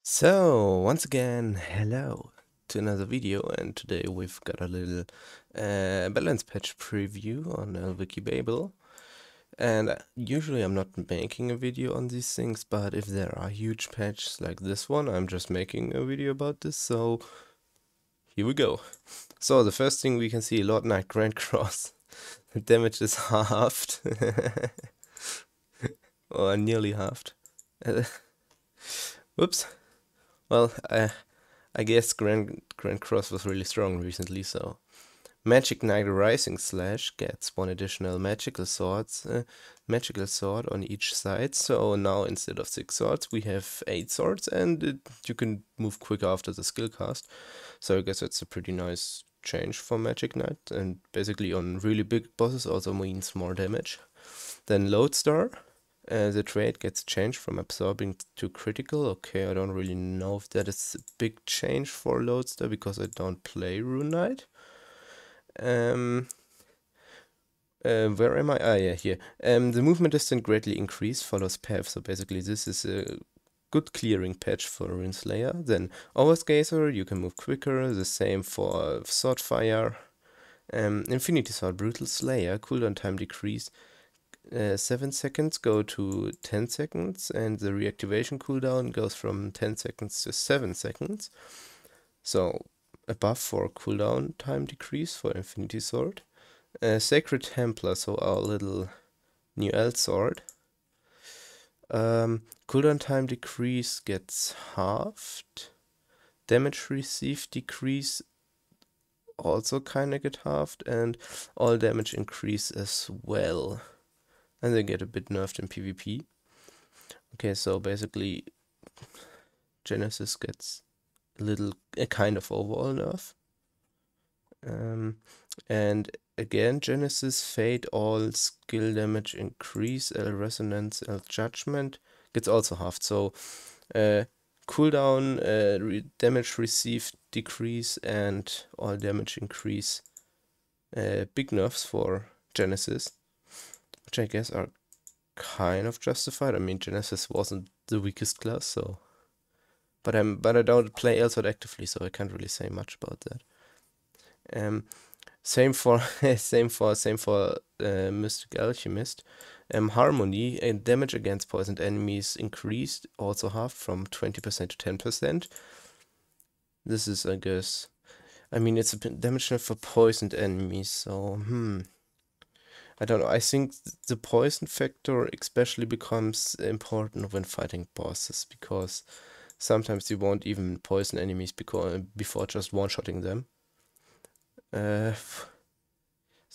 So, once again, hello to another video, and today we've got a little balance patch preview on Wiki Babel. And usually I'm not making a video on these things, but if there are huge patches like this one, I'm just making a video about this, so here we go. So, the first thing we can see, Lord Knight Grand Cross. The damage is halved. Or nearly halved. Whoops. Well, I guess Grand Cross was really strong recently, so Magic Knight Rising Slash gets one additional magical sword on each side. So now instead of 6 swords, we have 8 swords, and you can move quicker after the skill cast. So I guess that's a pretty nice change for Magic Knight, and basically on really big bosses also means more damage. Then Lodestar. The trait gets changed from absorbing to critical. Okay, I don't really know if that is a big change for Lodestar because I don't play Rune Knight. Where am I? Ah, yeah, here. The movement distance greatly increased, follows path. So basically this is a good clearing patch for Rune Slayer. Then Overscazer, you can move quicker. The same for Swordfire. Infinity Sword, Brutal Slayer, cooldown time decrease. 7 seconds go to 10 seconds, and the reactivation cooldown goes from 10 seconds to 7 seconds. So a buff for cooldown time decrease for Infinity Sword. Sacred Templar, so our little new Elsword. Cooldown time decrease gets halved. Damage received decrease also kinda get halved, and all damage increase as well. And they get a bit nerfed in PvP. Okay, so basically Genesis gets a kind of overall nerf. And again, Genesis, Fate, all skill damage increase, Resonance, Judgment gets also halved. So cooldown, damage received decrease, and all damage increase. Big nerfs for Genesis, which I guess are kind of justified. I mean, Genesis wasn't the weakest class, so but I don't play Elsword actively, so I can't really say much about that. Same for Mystic Alchemist. Harmony, damage against poisoned enemies increased, also halved from 20% to 10%. This is, I guess, I mean, it's a damage nerf for poisoned enemies, so I don't know. I think the poison factor especially becomes important when fighting bosses, because sometimes you won't even poison enemies before just one-shotting them. So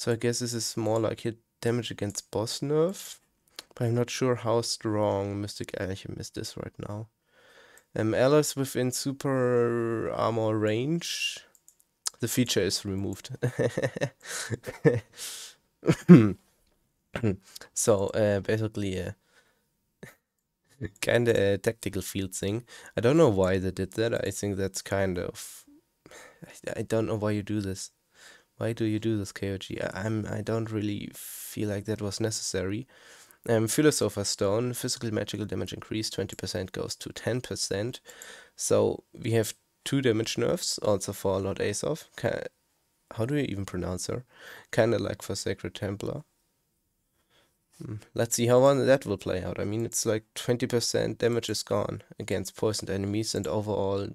I guess this is more like hit damage against boss nerf, but I'm not sure how strong Mystic Alchemist is right now. Allies within super armor range, the feature is removed. So basically kind of a tactical field thing. I don't know why they did that. I think that's kind of, I don't know why you do this. Why do you do this, KOG? I don't really feel like that was necessary. Philosopher Stone, physical magical damage increase, 20% goes to 10%. So we have 2 damage nerfs, also for Lord Azoth. How do you even pronounce her? Kinda like for Sacred Templar. Let's see how that will play out. I mean, it's like 20% damage is gone against poisoned enemies, and overall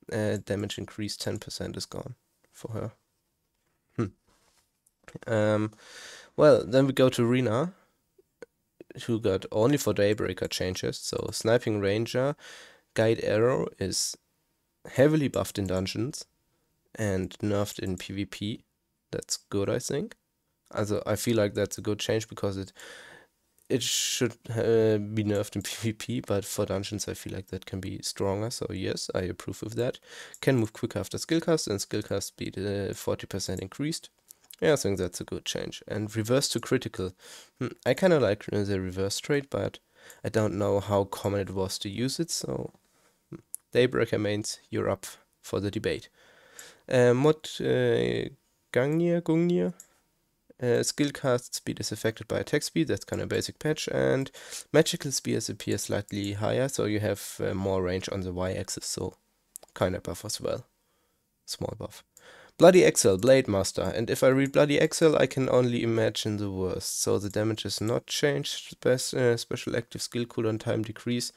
damage increase 10% is gone for her. Well, then we go to Rena, who got only for Daybreaker changes. So Sniping Ranger, Guide Arrow is heavily buffed in dungeons and nerfed in PvP. That's good, I think. Also, I feel like that's a good change because it should be nerfed in PvP, but for dungeons I feel like that can be stronger. So yes, I approve of that. Can move quicker after skill cast, and skill cast speed 40% increased. Yeah, I think that's a good change. And reverse to critical. I kind of like the reverse trait, but I don't know how common it was to use it, so Daybreaker mains, you're up for the debate. Gungnir, Skill cast speed is affected by attack speed, that's kind of basic patch, and magical spears appear slightly higher, so you have more range on the y-axis, so kind of buff as well. Small buff. Bloody Axle, Blade Master, and if I read Bloody Axle, I can only imagine the worst. So the damage is not changed, special active skill cooldown time decrease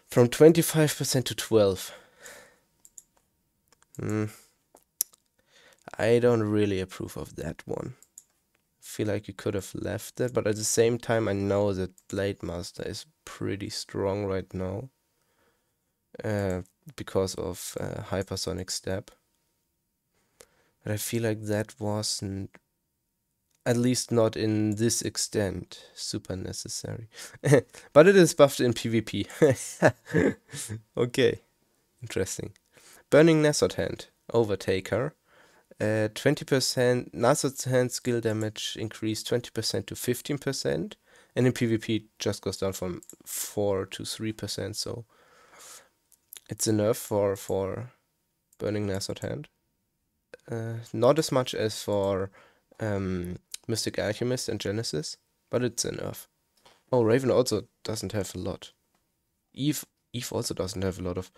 from 25% to 12. I don't really approve of that one. Feel like you could have left that, but at the same time I know that Blade Master is pretty strong right now because of hypersonic step. But I feel like that wasn't, at least not in this extent, super necessary. But it is buffed in PvP. Okay, interesting. Burning Nasot Hand, Overtaker. 20% Nasot Hand skill damage increased 20% to 15%, and in PvP just goes down from 4 to 3%, so it's a nerf for Burning Nasot Hand. Not as much as for Mystic Alchemist and Genesis, but it's a nerf. Oh, Raven also doesn't have a lot. Eve also doesn't have a lot of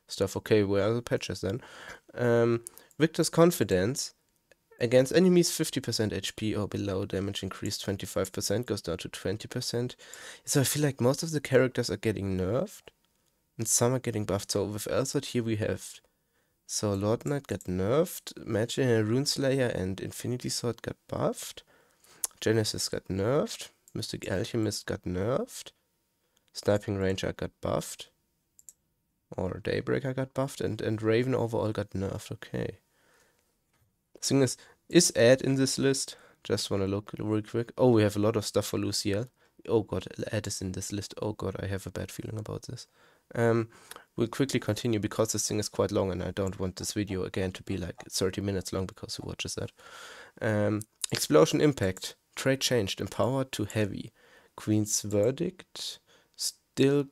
stuff. Okay, where are the patches then? Richter's Confidence. Against enemies 50% HP or below, damage increased 25%, goes down to 20%. So I feel like most of the characters are getting nerfed, and some are getting buffed. So with Elsword here we have, so Lord Knight got nerfed, Runeslayer and Infinity Sword got buffed, Genesis got nerfed, Mystic Alchemist got nerfed, Sniping Ranger got buffed, or Daybreaker got buffed, and Raven overall got nerfed. Okay. Thing is Ed in this list? Just want to look real quick. Oh, we have a lot of stuff for Lucielle. Oh god, Ed is in this list. Oh god, I have a bad feeling about this. We'll quickly continue because this thing is quite long and I don't want this video again to be like 30 minutes long because who watches that? Explosion Impact. Trait changed. Empowered to heavy. Queen's Verdict. Skill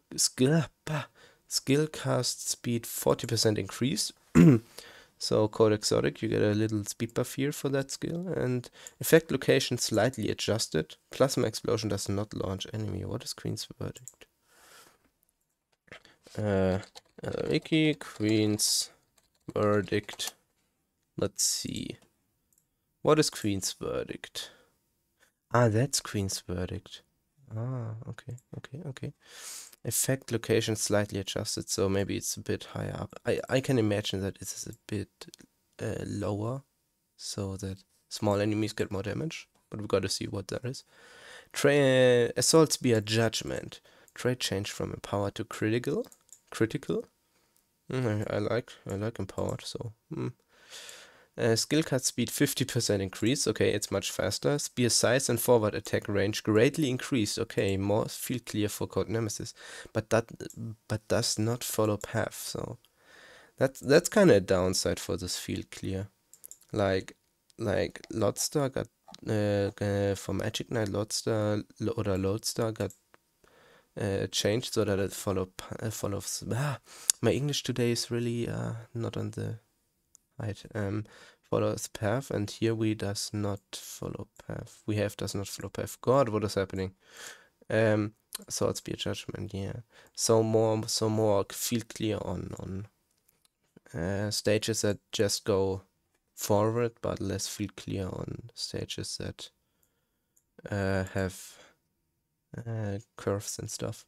cast speed 40% increased. So Code Exotic, you get a little speed buff here for that skill, and effect location slightly adjusted. Plasma Explosion does not launch enemy. What is Queen's Verdict? Wiki, Queen's Verdict. Let's see. What is Queen's Verdict? Ah, that's Queen's Verdict. Ah, okay. Effect location slightly adjusted, so maybe it's a bit higher up. I can imagine that it is a bit lower, so that small enemies get more damage, but we gotta see what that is. Assault Spear Judgment. Trait change from empowered to critical. I like empowered, so skill cut speed 50% increase. Okay, it's much faster. Spear size and forward attack range greatly increased. Okay, more field clear for Code Nemesis, but does not follow path. So that's kind of a downside for this field clear. Like Lodestar got for Magic Knight, Lodestar got changed so that it follows. My English today is really not on the right. Follows path, and here we does not follow path. We have does not follow path. God, what is happening? Sword Spear Judgment, yeah. So more field clear on stages that just go forward, but less field clear on stages that have curves and stuff.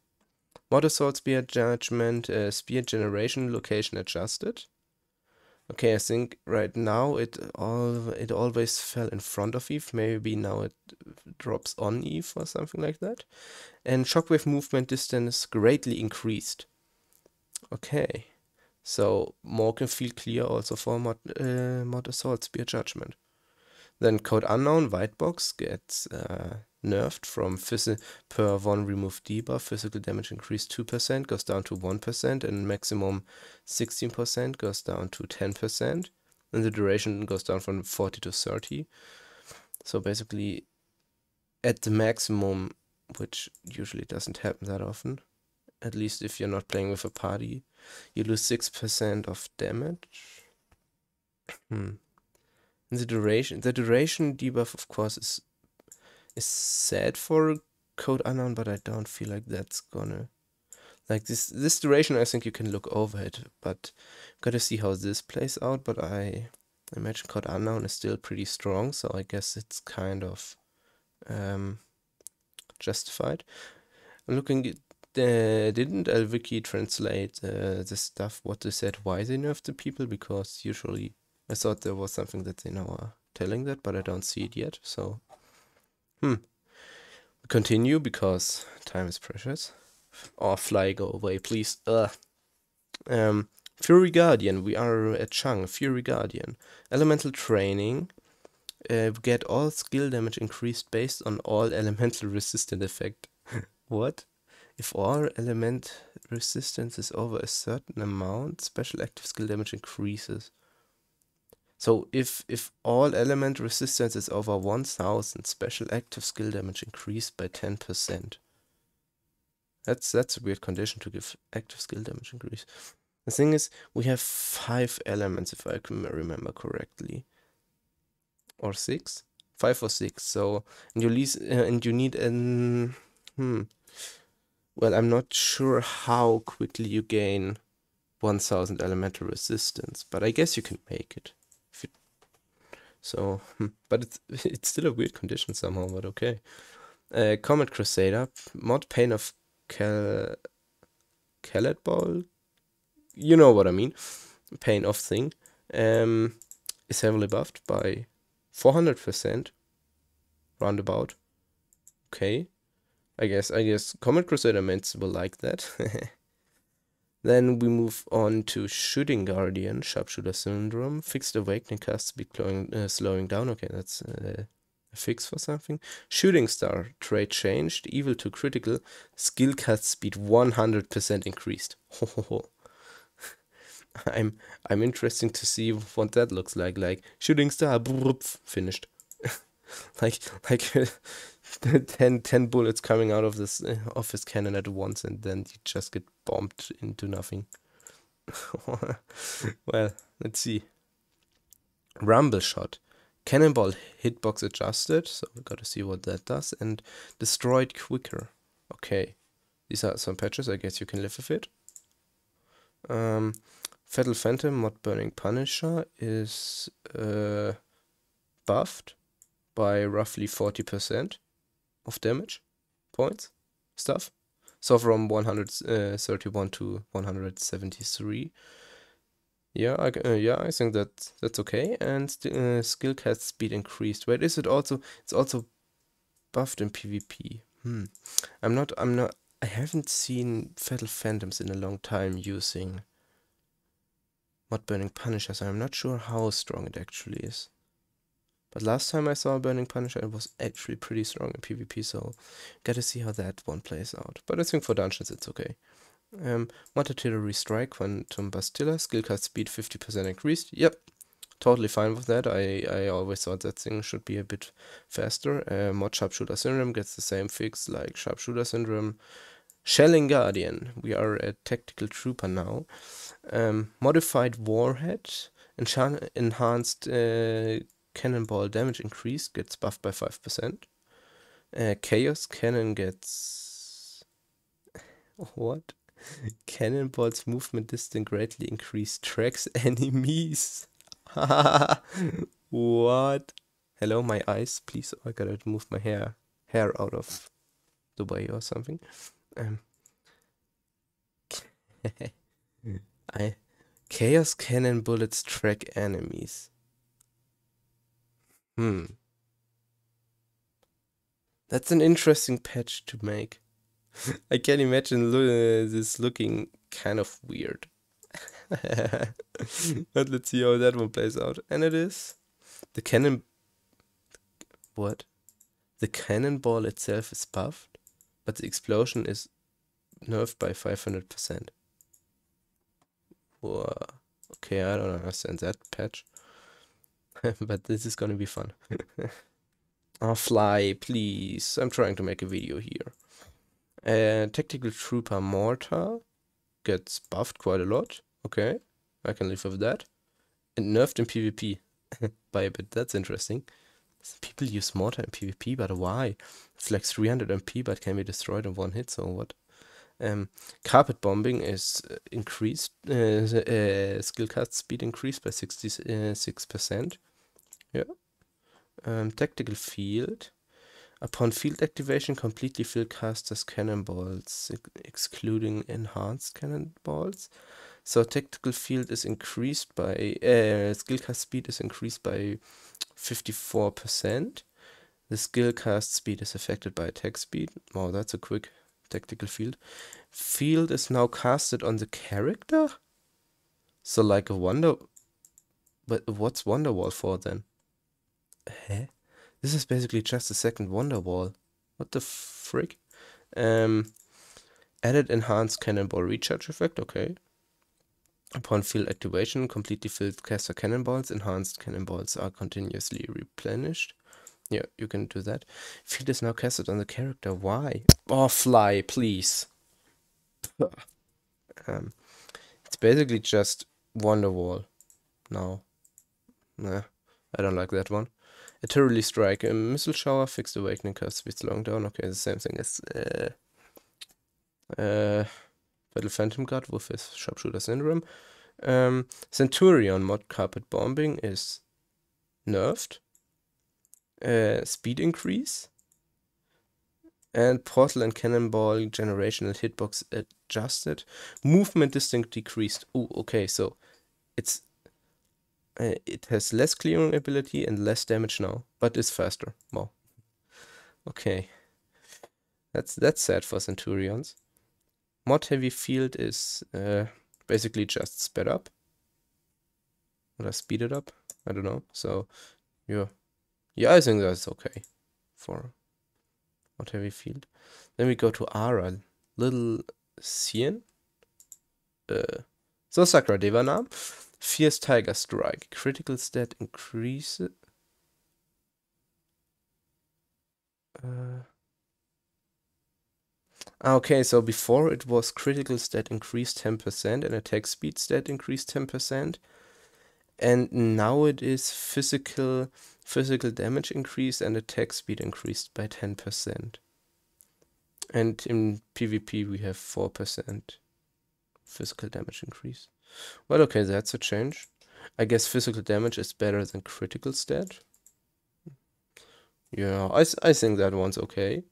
Mortar Sword Spear Judgment, spear generation location adjusted. Okay, I think right now it always fell in front of Eve. Maybe now it drops on Eve or something like that. And shockwave movement distance greatly increased. Okay, so more can feel clear also for Mod Assault Spear Judgment. Then Code Unknown White Box gets nerfed from per 1 removed debuff. Physical damage increased 2%, goes down to 1%, and maximum 16% goes down to 10%. And the duration goes down from 40 to 30. So basically, at the maximum, which usually doesn't happen that often, at least if you're not playing with a party, you lose 6% of damage. The duration debuff, of course, is sad for Code Unknown, but I don't feel like that's gonna like this duration. I think you can look over it, but gotta see how this plays out. But I imagine Code Unknown is still pretty strong, so I guess it's kind of justified. I'm looking at didn't Elwiki translate the stuff what they said why they nerfed the people, because usually I thought there was something that they now are telling that, but I don't see it yet. So we continue because time is precious. Oh, fly, go away, please. Fury Guardian, we are at Chang. Fury Guardian, elemental training. Get all skill damage increased based on all elemental resistant effect. What? If all element resistance is over a certain amount, special active skill damage increases. So if all element resistance is over 1000, special active skill damage increased by 10%. That's a weird condition to give active skill damage increase. The thing is, we have 5 elements if I can remember correctly. Or 6? 5 or 6. So and you need an well, I'm not sure how quickly you gain 1000 elemental resistance, but I guess you can make it. So, but it's still a weird condition somehow, but okay. Comet Crusader, mod Pain of Callet Ball. You know what I mean. Pain of thing. Is heavily buffed by 400%. Roundabout. Okay. I guess Comet Crusader mates will like that. Then we move on to Shooting Guardian, Sharpshooter Syndrome. Fixed Awakening cast speed slowing down. Okay, that's a fix for something. Shooting Star, trait changed. Evil to critical. Skill cast speed 100% increased. I'm interested to see what that looks like. Like Shooting Star, finished. like 10 bullets coming out of this of his cannon at once, and then you just get bombed into nothing. Well, let's see. Rumble Shot, Cannonball hitbox adjusted, so we gotta see what that does, and destroyed quicker. Okay, these are some patches. I guess you can live with it. Fatal Phantom mod Burning Punisher is buffed by roughly 40% of damage points stuff. So from 131 to 173. Yeah, I think that's okay. And skill cast speed increased. Wait, is it also? It's also buffed in PvP. I haven't seen Fatal Phantoms in a long time using mod Burning Punisher, so I'm not sure how strong it actually is. But last time I saw a Burning Punisher, it was actually pretty strong in PvP, so gotta see how that one plays out. But I think for dungeons it's okay. Artillery Strike, Quantum Bastilla, skill cast speed 50% increased. Yep, totally fine with that. I always thought that thing should be a bit faster. Mod Sharpshooter Syndrome gets the same fix like Sharpshooter Syndrome. Shelling Guardian, we are a Tactical Trooper now. Modified Warhead, enhanced Cannonball damage increase gets buffed by 5%. Chaos Cannon gets... What? Cannonball's movement distance greatly increased. Tracks enemies. What? Hello, my eyes, please. I gotta move my hair out of the way or something. Chaos Cannon bullets track enemies. That's an interesting patch to make. I can imagine this looking kind of weird. But let's see how that one plays out. And it is. The cannon... What? The cannonball itself is buffed, but the explosion is nerfed by 500%. Whoa. Okay, I don't understand that patch. But this is gonna be fun. Oh, fly, please. I'm trying to make a video here. Tactical Trooper Mortar gets buffed quite a lot. Okay, I can live with that. And nerfed in PvP. by a bit. That's interesting. People use Mortar in PvP, but why? It's like 300 MP, but can be destroyed in one hit, so what? Carpet bombing is increased, skill cast speed increased by 66%. Yeah. Tactical field. Upon field activation, completely fill casters cannonballs, excluding enhanced cannonballs. So tactical field is increased by, skill cast speed is increased by 54%. The skill cast speed is affected by attack speed. Wow, that's a quick tactical field. Field is now casted on the character? So like a wonder... But what's Wonderwall for then? Hä? This is basically just a second Wonderwall. What the frick? Added enhanced cannonball recharge effect, okay. Upon field activation, completely filled caster cannonballs, enhanced cannonballs are continuously replenished. Yeah, you can do that. Field is now casted on the character. Why? Oh, fly, please. It's basically just Wonderwall now. Nah, I don't like that one. Eternally Strike. A missile shower, fixed awakening, cast speed slowing down. Okay, the same thing as Battle Phantom Guard with his Sharpshooter Syndrome. Centurion mod carpet bombing is nerfed. Speed increase. And Portal and Cannonball generational hitbox adjusted. Movement distinct decreased. Oh, okay, so it's it has less clearing ability and less damage now, but is faster. Wow. Okay. That's sad for Centurions. Mod heavy field is basically just sped up. Or speed it up. I don't know. So yeah. Yeah, I think that's okay for mod heavy field. Then we go to Ara. Little Cien. So Sakra Devanam. Fierce Tiger Strike. Critical stat increase. Okay, so before it was critical stat increased 10% and attack speed stat increased 10%. And now it is physical damage increase and attack speed increased by 10%. And in PvP we have 4% physical damage increase. Well, okay, that's a change. I guess physical damage is better than critical stat. Yeah, I think that one's okay.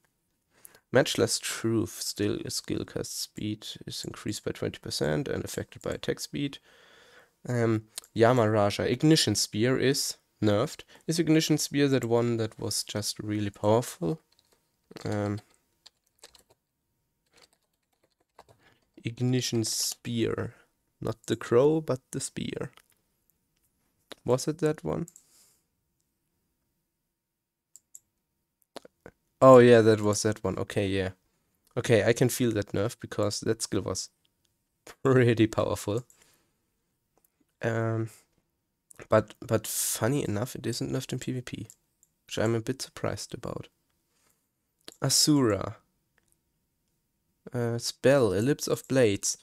Matchless Truth, still a skill cast speed is increased by 20% and affected by attack speed. Yamaraja, Ignition Spear is nerfed. Is Ignition Spear that one that was just really powerful? Ignition Spear. Not the crow, but the spear. Was it that one? Oh yeah, that was that one. Okay, yeah. Okay, I can feel that nerf because that skill was pretty powerful. But funny enough, it isn't nerfed in PvP, which I'm a bit surprised about. Asura. Spell, Ellipse of Blades.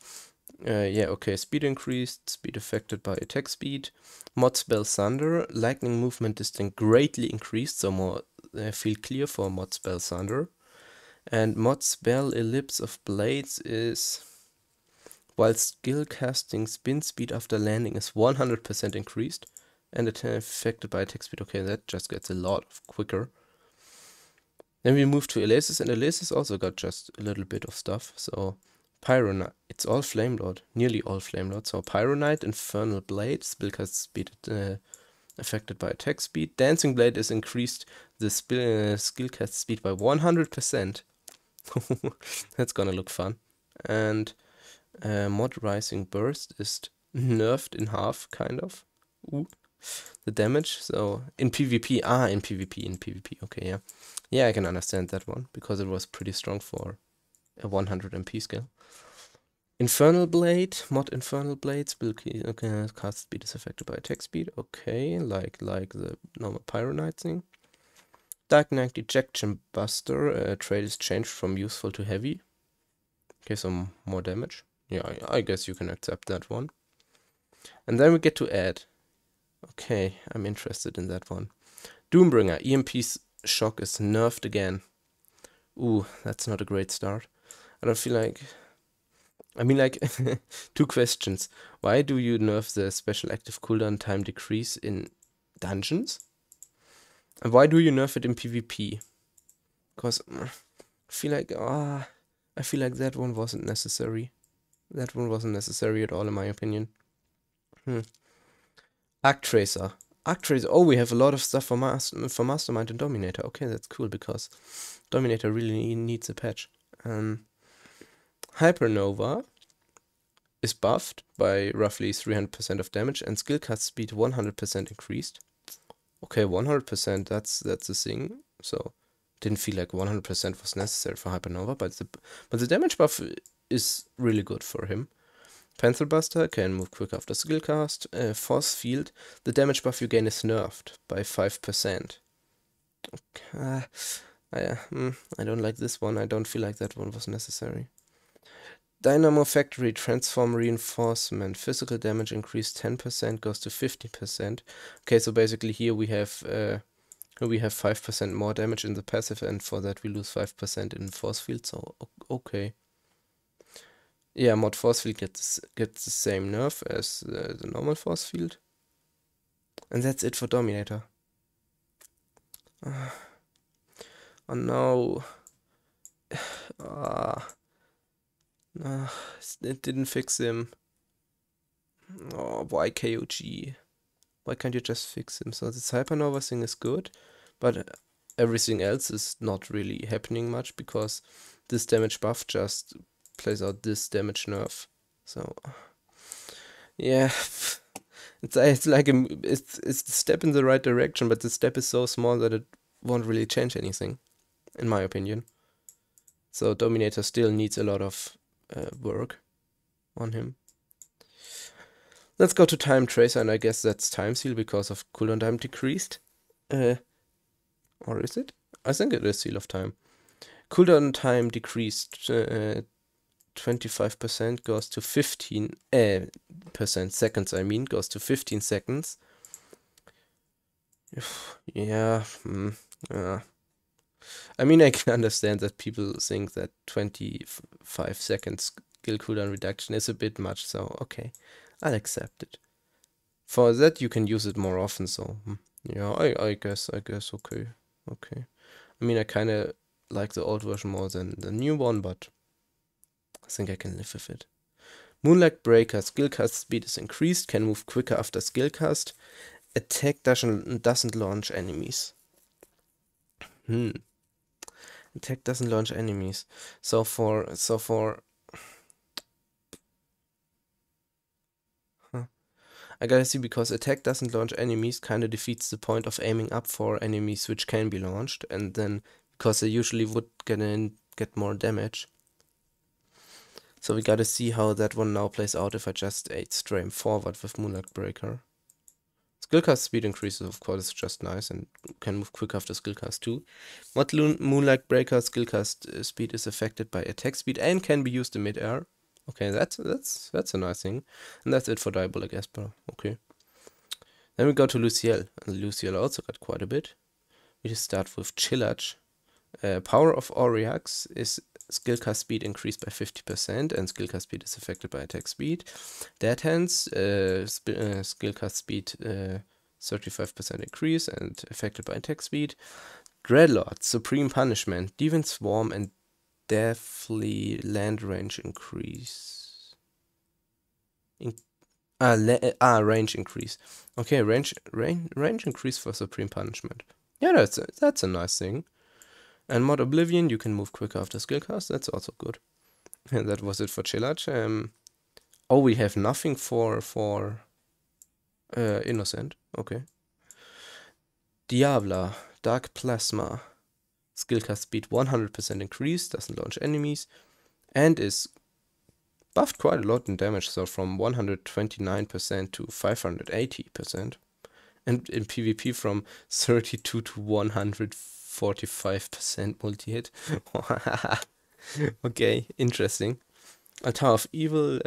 Yeah, okay, speed increased, speed affected by attack speed. Mod spell Thunder, lightning movement distinct greatly increased, so more field clear for mod spell Thunder. And mod spell Ellipse of Blades is, while skill casting spin speed after landing is 100% increased, and affected by attack speed. Okay, that just gets a lot quicker. Then we move to Elasis, and Elasis also got just a little bit of stuff. So Pyronite, it's all Flamelord, nearly all Flamelord. So Pyronite, Infernal Blade, spellcast speed affected by attack speed. Dancing Blade is increased the skill cast speed by 100%. That's gonna look fun. And Mod Rising Burst is nerfed in half, kind of. Ooh. The damage, so in PvP, in PvP, okay, yeah. Yeah, I can understand that one, because it was pretty strong for a 100 MP skill. Infernal Blade, mod Infernal Blade, okay, cast speed is affected by attack speed, okay, like the normal Pyronite thing. Dark Knight Ejection Buster, trait is changed from useful to heavy. Okay, so more damage. Yeah, I guess you can accept that one. And then we get to add. Okay, I'm interested in that one. Doombringer Emp Shock is nerfed again. Ooh, that's not a great start. I don't feel like... I mean, like, two questions. Why do you nerf the special active cooldown time decrease in dungeons? And why do you nerf it in PvP? Because I feel like, I feel like that one wasn't necessary. That one wasn't necessary at all, in my opinion. Arc Tracer. Arc Tracer. Oh, we have a lot of stuff for Mastermind and Dominator. Okay, that's cool, because Dominator really needs a patch. Hypernova is buffed by roughly 300% of damage and skill cast speed 100% increased. Okay, 100%, that's a thing. So, didn't feel like 100% was necessary for Hypernova, but the damage buff is really good for him. Pencil Buster can move quick after skill cast. Force Field, the damage buff you gain is nerfed by 5%. Okay. I don't like this one. I don't feel like that one was necessary. Dynamo Factory Transform Reinforcement. Physical damage increased 10%, goes to 50%. Okay, so basically here we have 5% more damage in the passive, and for that we lose 5% in Force Field, so okay. Yeah, Mod Force Field gets the same nerf as the normal Force Field. And that's it for Dominator. Oh no. It didn't fix him. Oh, why KOG? Why can't you just fix him? So this Hypernova thing is good, but everything else is not really happening much, because this damage buff just plays out this damage nerf. So yeah, it's like it's the step in the right direction, but the step is so small that it won't really change anything, in my opinion. So Dominator still needs a lot of work on him. Let's go to Time Tracer, and I guess that's Time Seal because of cooldown time decreased. Or is it? I think it is Seal of Time. Cooldown time decreased 25%, goes to 15% seconds, I mean, goes to 15 seconds. Yeah, I mean, I can understand that people think that 25 seconds skill cooldown reduction is a bit much, so okay, I'll accept it. For that, you can use it more often, so yeah, I guess, okay. I mean, I kind of like the old version more than the new one, but I think I can live with it. Moonlight Breaker, skill cast speed is increased, can move quicker after skill cast. Attack doesn't launch enemies. Attack doesn't launch enemies. So for I gotta see, because attack doesn't launch enemies kind of defeats the point of aiming up for enemies which can be launched, and then because they usually would get more damage. So we gotta see how that one now plays out if I just stream forward with Moonlight Breaker. Skill cast speed increases, of course, is just nice, and can move quick after skill cast too. Moonlight Breaker skill cast speed is affected by attack speed and can be used in mid-air. Okay, that's a nice thing. And that's it for Diabla Gasper. Okay. Then we go to Lucielle. And Lucielle also got quite a bit. We just start with Chillage. Power of Oriax is skill cast speed increased by 50%, and skill cast speed is affected by attack speed. Dead Hands, skill cast speed 35% increase and affected by attack speed. Dreadlord, Supreme Punishment, Demon Swarm, and Deathly Land Range increase. Range increase. Okay, range increase for Supreme Punishment. Yeah, that's a nice thing. And Mod Oblivion, you can move quicker after skill cast. That's also good. And that was it for Chillage. Oh, we have nothing for Innocent. Okay. Diabla, Dark Plasma. Skill cast speed 100% increased, doesn't launch enemies, and is buffed quite a lot in damage, so from 129% to 580%. And in PvP from 32 to 145% multi-hit. Okay, interesting. Altar of Evil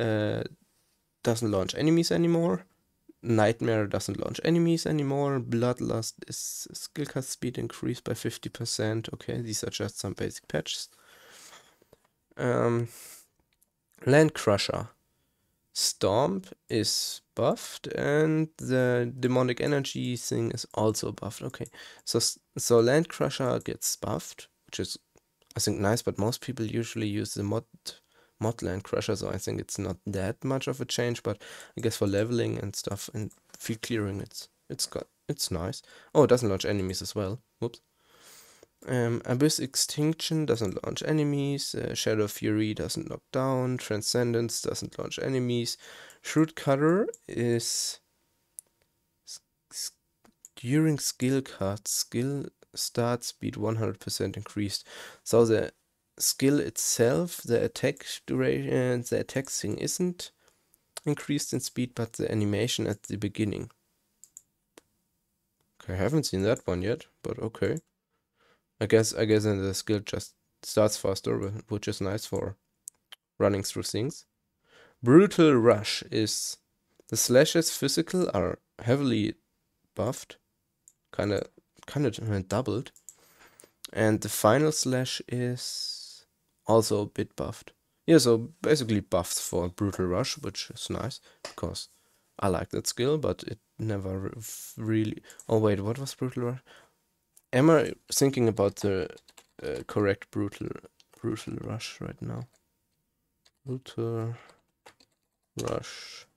doesn't launch enemies anymore. Nightmare doesn't launch enemies anymore. Bloodlust is skill cast speed increased by 50%. Okay, these are just some basic patches. Land Crusher. Stomp is buffed and the demonic energy thing is also buffed. Okay, so Land Crusher gets buffed, which is I think nice, but most people usually use the mod Land Crusher, so I think it's not that much of a change, but I guess for leveling and stuff and field clearing it's nice. Oh, it doesn't launch enemies as well. Whoops. Abyss Extinction doesn't launch enemies. Shadow Fury doesn't knock down. Transcendence doesn't launch enemies. Shrewd Cutter is during skill cuts, skill start speed 100% increased. So the skill itself, the attack duration, the attack thing isn't increased in speed, but the animation at the beginning. Okay, I haven't seen that one yet, but okay. I guess then the skill just starts faster, which is nice for running through things. Brutal Rush is the slashes physical are heavily buffed, kind of doubled, and the final slash is also a bit buffed. Yeah, so basically buffs for Brutal Rush, which is nice because I like that skill, but it never really. Oh wait, what was Brutal Rush? Am I thinking about the correct brutal rush right now? Brutal rush.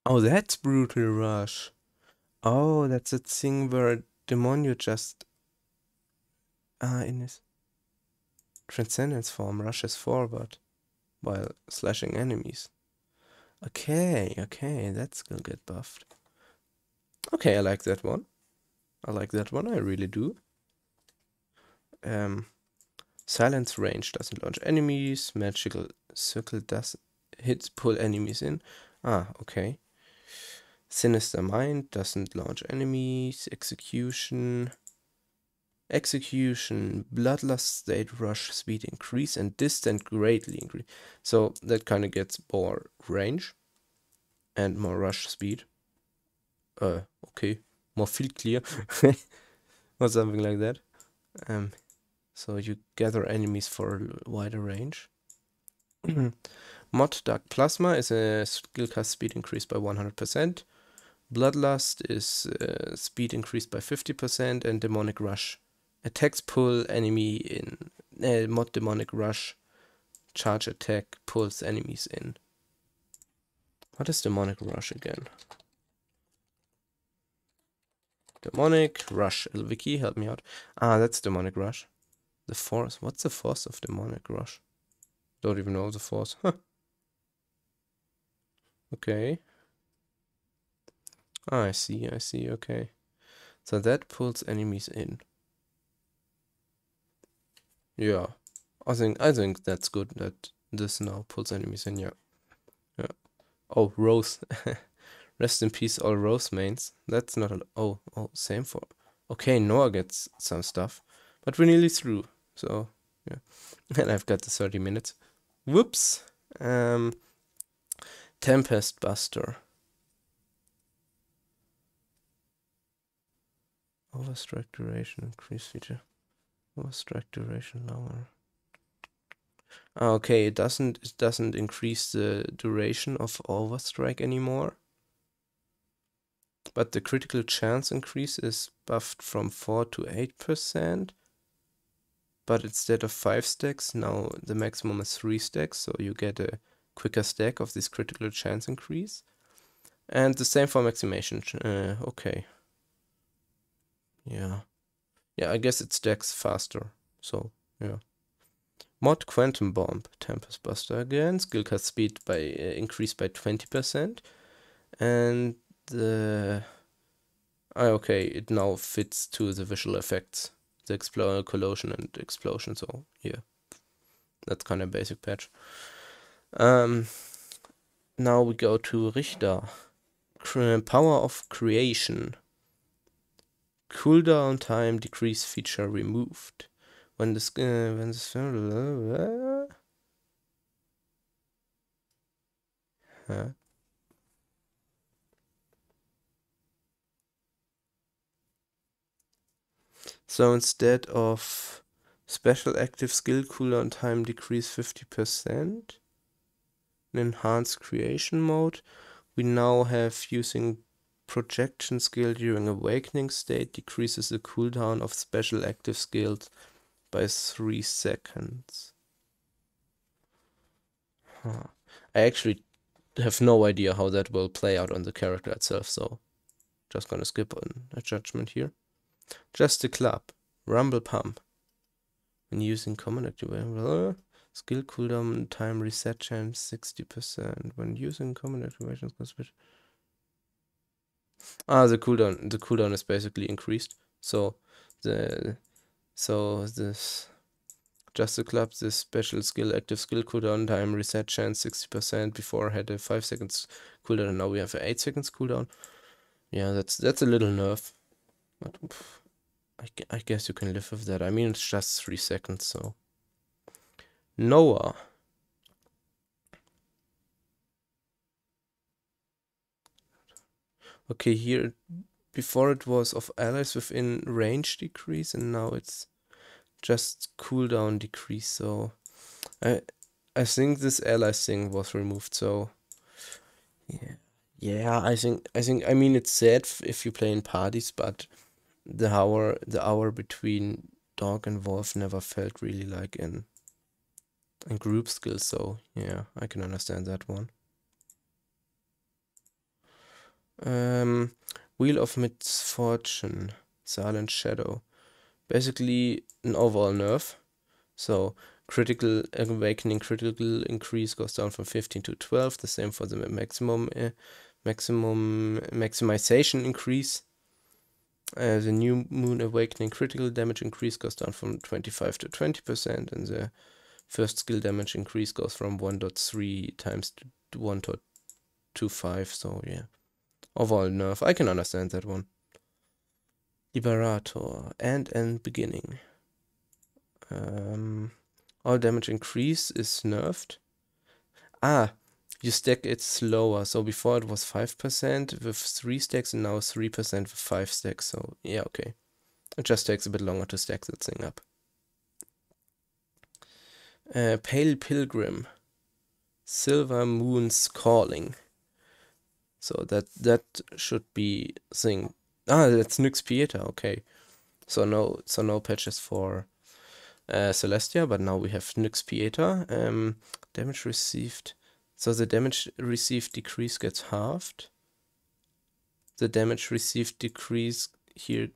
Oh, that's brutal rush. Oh, that's a thing where Demonio just in his transcendence form rushes forward while slashing enemies. Okay, that skill get buffed. Okay, I like that one. I really do. Silence range doesn't launch enemies. Magical circle does pull enemies in. Ah, okay. Sinister Mind doesn't launch enemies. Execution. Bloodlust state rush speed increase and distant greatly increase. So that kind of gets more range and more rush speed. Okay. More field clear. Or something like that. So you gather enemies for a wider range. Mod Dark Plasma is a skill cast speed increased by 100%. Bloodlust is speed increased by 50%, and Demonic Rush. Attacks pull enemy in. Mod Demonic Rush. Charge attack pulls enemies in. What is Demonic Rush again? Demonic Rush. Vicky, help me out. Ah, that's Demonic Rush. The force. What's the force of Demonic Rush? Don't even know the force. Huh. Okay. Ah, I see, okay. So that pulls enemies in. Yeah. I think that's good that this now pulls enemies in, yeah. Oh, Rose. Rest in peace, all Rose mains. That's not a... Oh, same for... Okay, Noah gets some stuff. But we're nearly through. So, yeah. And I've got the 30 minutes. Whoops. Tempest Buster. Overstrike duration, increase feature. Overstrike duration lower. Okay, it doesn't increase the duration of Overstrike anymore. But the critical chance increase is buffed from 4 to 8%. But instead of 5 stacks, now the maximum is 3 stacks, so you get a quicker stack of this critical chance increase. And the same for maximation. Okay. Yeah. Yeah, I guess it stacks faster. So, yeah. Mod Quantum Bomb. Tempest Buster again. Skill cast speed by increased by 20%. And okay, it now fits to the visual effects. The collision and explosion, so yeah. That's kind of basic patch. Now we go to Richter. Power of Creation. Cooldown time decrease feature removed. When this huh? So instead of special active skill cooldown time decrease 50%, in enhanced creation mode, we now have using projection skill during awakening state decreases the cooldown of special active skills by 3 seconds. Huh. I actually have no idea how that will play out on the character itself, so just gonna skip on a judgment here. Just a club. Rumble pump. When using common activation, skill cooldown time reset chance 60%. When using common activations, the cooldown is basically increased. So this just a club, this special skill active skill cooldown time reset chance 60%. Before I had a 5 seconds cooldown and now we have an 8 seconds cooldown. Yeah, that's a little nerf. But I guess you can live with that. I mean, it's just 3 seconds, so. Noah. Okay, here, before it was of allies within range decrease, and now it's just cooldown decrease, so. I think this allies thing was removed, so. Yeah, I mean, it's sad if you play in parties, but the hour between dog and wolf never felt really like in group skills, so yeah, I can understand that one. Wheel of Misfortune, Silent Shadow. Basically an overall nerf. So critical awakening critical increase goes down from 15 to 12. The same for the maximization increase. The new moon awakening critical damage increase goes down from 25 to 20%, and the first skill damage increase goes from 1.3 times to 1.25. So yeah, overall nerf. I can understand that one. Liberator and beginning. All damage increase is nerfed. You stack it slower. So before it was 5% with 3 stacks, and now 3% with 5 stacks. So yeah, okay. It just takes a bit longer to stack that thing up. Pale Pilgrim. Silver Moon's Calling. So that should be thing. That's Nyx Pieta, okay. So no patches for Celestia, but now we have Nyx Pieta. Damage received. So the damage received decrease gets halved. The damage received decrease here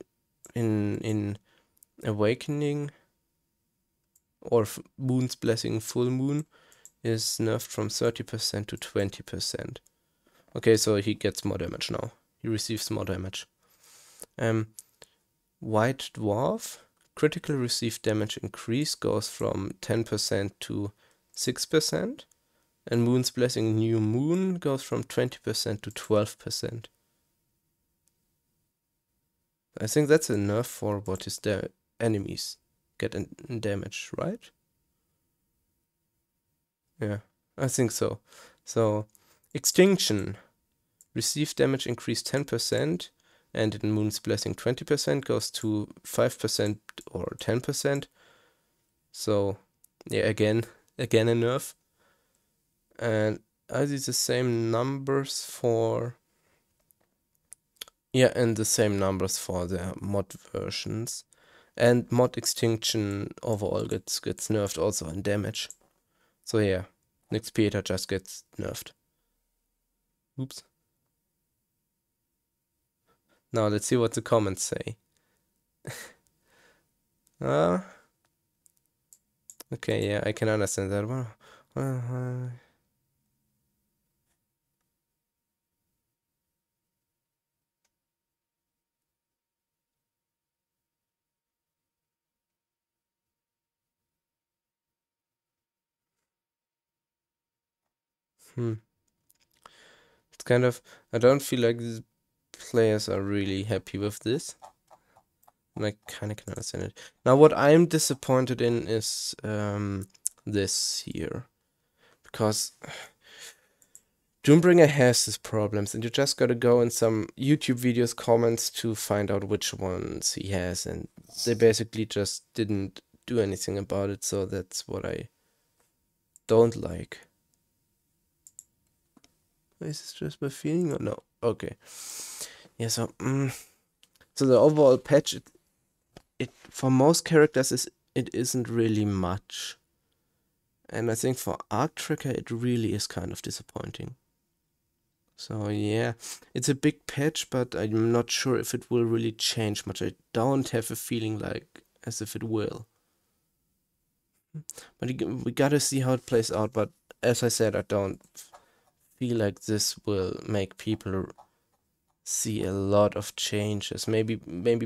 in Awakening or Moon's Blessing Full Moon is nerfed from 30% to 20%. Okay, so he gets more damage now. He receives more damage. White Dwarf. Critical received damage increase goes from 10% to 6%. And Moon's Blessing New Moon goes from 20% to 12%. I think that's a nerf for what his enemies get in damage, right? Yeah, I think so. So, Extinction. Received damage increased 10%, and in Moon's Blessing 20% goes to 5% or 10%. So, yeah, again a nerf. And are these the same numbers for... Yeah, and the same numbers for the mod versions. And mod Extinction overall gets nerfed also in damage. So yeah, Nyx Pieta just gets nerfed. Oops. Now let's see what the comments say. Okay, yeah, I can understand that one. It's kind of, I don't feel like these players are really happy with this. and I kind of can understand it. Now, what I'm disappointed in is this here, because Doombringer has his problems, and you just gotta go in some YouTube videos comments to find out which ones he has, and they basically just didn't do anything about it, so that's what I don't like. Is this just my feeling or no? Okay. Yeah, so the overall patch, it for most characters it isn't really much. And I think for Arc Tracker it really is kind of disappointing. So yeah, it's a big patch, but I'm not sure if it will really change much. I don't have a feeling like as if it will. But we gotta see how it plays out. But as I said, I don't feel like this will make people see a lot of changes. Maybe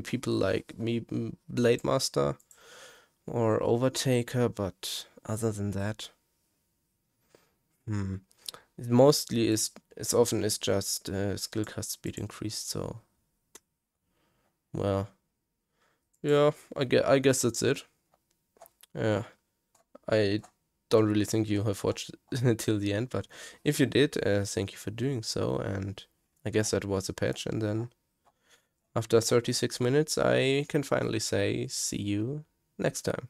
people like me, Blade Master or Overtaker, but other than that, it mostly is, as often is just skill cast speed increased. So, well, yeah, I guess that's it. Yeah, I don't really think you have watched until the end, but if you did, thank you for doing so. And I guess that was a patch. And then after 36 minutes, I can finally say see you next time.